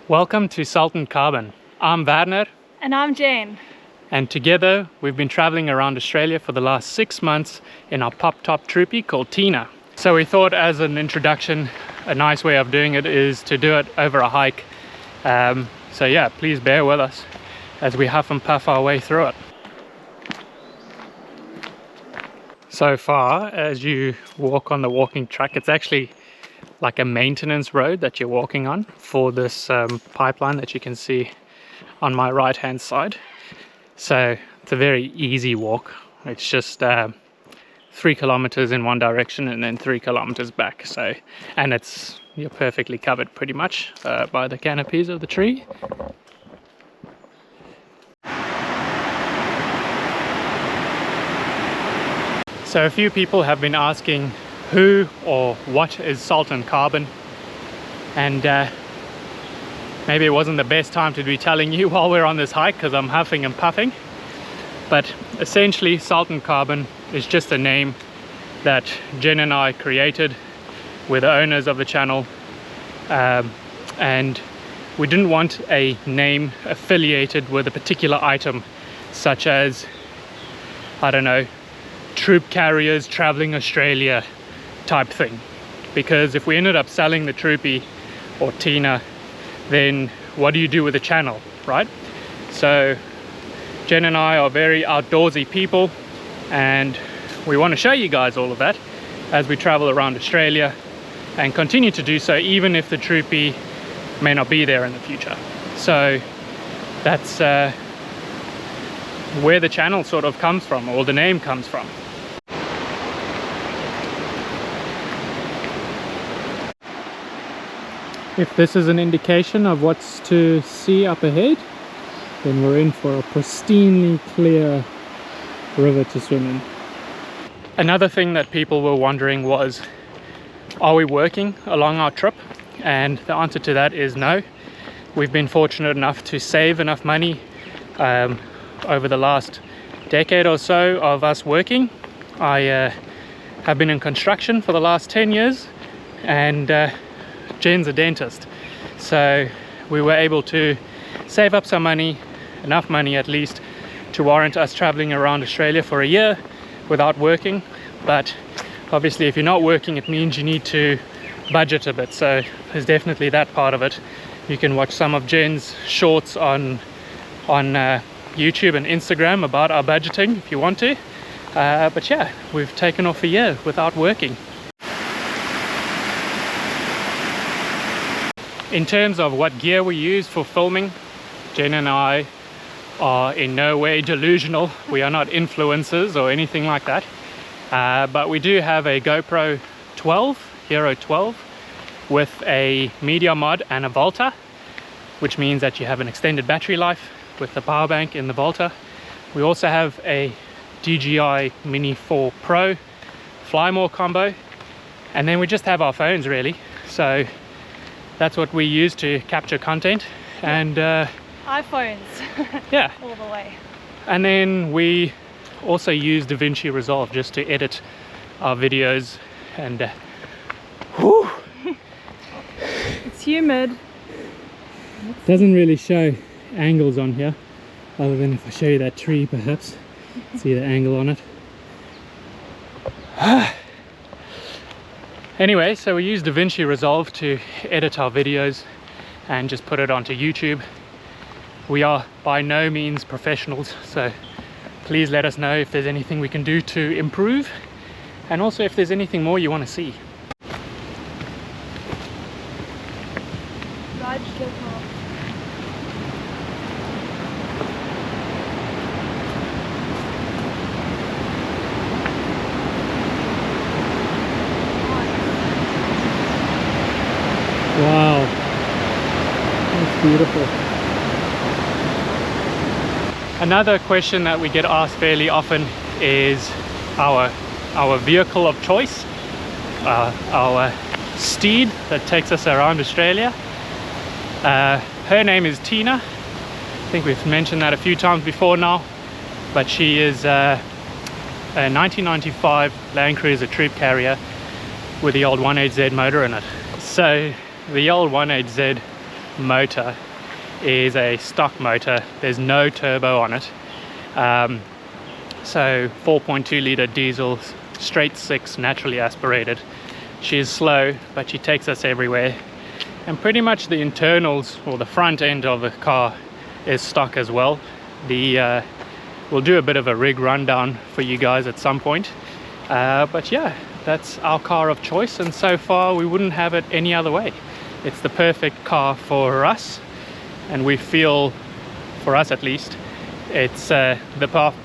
Welcome to Sultan Carbon. I'm Werner. And I'm Jane. And together we've been traveling around Australia for the last 6 months in our pop-top troopie called Tina. So we thought, as an introduction, a nice way of doing it is to do it over a hike. So yeah, please bear with us as we huff and puff our way through it. So far, as you walk on the walking track, it's actually like a maintenance road that you're walking on for this pipeline that you can see on my right hand side. So it's a very easy walk. It's just 3 kilometers in one direction and then 3 kilometers back. So, and you're perfectly covered pretty much by the canopies of the tree. So a few people have been asking who or what is Sultan Carbon, and maybe it wasn't the best time to be telling you while we're on this hike because I'm huffing and puffing, but essentially Sultan Carbon is just a name that Jen and I created. We're the owners of the channel, and we didn't want a name affiliated with a particular item, such as, I don't know, Troop Carriers Traveling Australia type thing, because if we ended up selling the troopie or Tina, then what do you do with the channel, right? So Jen and I are very outdoorsy people, and we want to show you guys all of that as we travel around Australia and continue to do so even if the troopie may not be there in the future. So that's where the channel sort of comes from, or the name comes from. If this is an indication of what's to see up ahead, then we're in for a pristinely clear river to swim in. Another thing that people were wondering was, are we working along our trip? And the answer to that is no. We've been fortunate enough to save enough money over the last decade or so of us working. I have been in construction for the last 10 years, and Jen's a dentist, so we were able to save up some money, enough money at least, to warrant us traveling around Australia for a year without working. But obviously if you're not working, it means you need to budget a bit, so there's definitely that part of it. You can watch some of Jen's shorts on YouTube and Instagram about our budgeting if you want to, but yeah, we've taken off a year without working. In terms of what gear we use for filming, Jen and I are in no way delusional. We are not influencers or anything like that. But we do have a GoPro 12, Hero 12, with a media mod and a Volta, which means that you have an extended battery life with the power bank in the Volta. We also have a DJI Mini 4 Pro Flymore combo, and then we just have our phones really. So that's what we use to capture content, and iPhones. Yeah, all the way. And then we also use DaVinci Resolve just to edit our videos, and whew. It's humid. Doesn't really show angles on here, other than if I show you that tree perhaps. See the angle on it. Anyway, so we use DaVinci Resolve to edit our videos and just put it onto YouTube. We are by no means professionals, so please let us know if there's anything we can do to improve, and also if there's anything more you want to see. Wow, that's beautiful. Another question that we get asked fairly often is our vehicle of choice, our steed that takes us around Australia. Her name is Tina. I think we've mentioned that a few times before now, but she is a 1995 Land Cruiser Troop Carrier with the old 1.8Z motor in it. So the old 1.8Z motor is a stock motor. There's no turbo on it. So 4.2 litre diesel, straight 6, naturally aspirated. She's slow, but she takes us everywhere. And pretty much the internals, or the front end of the car, is stock as well. We'll do a bit of a rig rundown for you guys at some point. But yeah, that's our car of choice, and so far we wouldn't have it any other way. It's the perfect car for us, and we feel, for us at least, it's the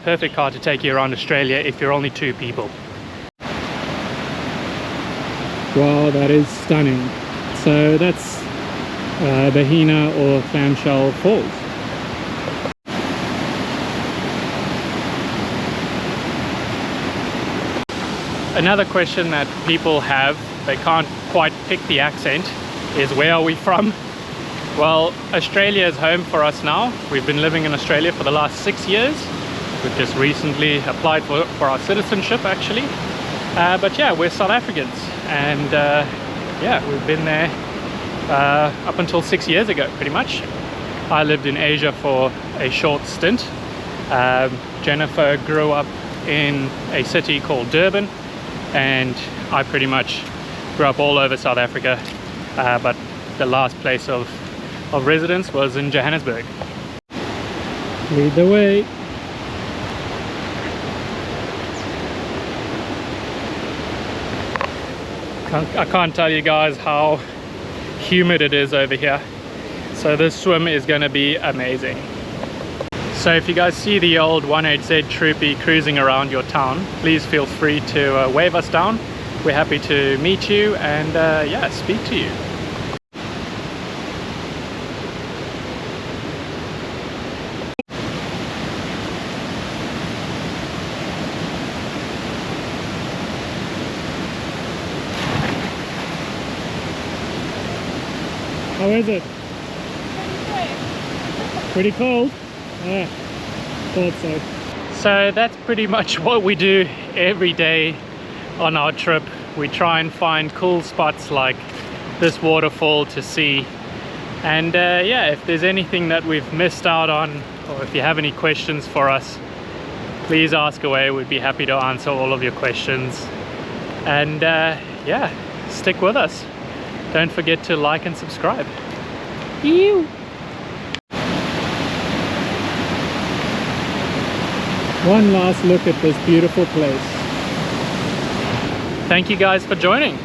perfect car to take you around Australia if you're only 2 people. Wow, that is stunning. So that's the Hina or Clamshell Falls. Another question that people have, they can't quite pick the accent, is where are we from? Well, Australia is home for us now. We've been living in Australia for the last 6 years. We've just recently applied for our citizenship actually. But yeah, we're South Africans, and yeah, we've been there up until 6 years ago pretty much. I lived in Asia for a short stint. Jennifer grew up in a city called Durban, and I pretty much grew up all over South Africa, but the last place of residence was in Johannesburg. Lead the way. I can't tell you guys how humid it is over here, so this swim is going to be amazing. So if you guys see the old 18Z Troopy cruising around your town, please feel free to wave us down. We're happy to meet you and yeah, speak to you. How is it? Pretty cold? Yeah, thought so. So that's pretty much what we do every day on our trip. We try and find cool spots like this waterfall to see. And yeah, if there's anything that we've missed out on, or if you have any questions for us, please ask away. We'd be happy to answer all of your questions. And yeah, stick with us. Don't forget to like and subscribe. Ew. One last look at this beautiful place. Thank you guys for joining.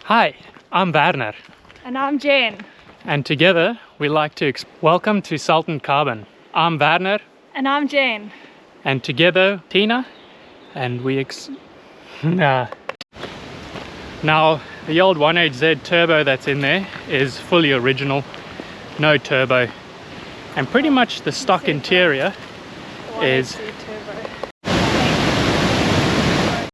Hi, I'm Werner. And I'm Jen. And together we like to welcome to Sultan Carbon. I'm Werner. And I'm Jen. And together Tina. And we Now the old 18Z turbo that's in there is fully original, no turbo. And pretty much the stock interior is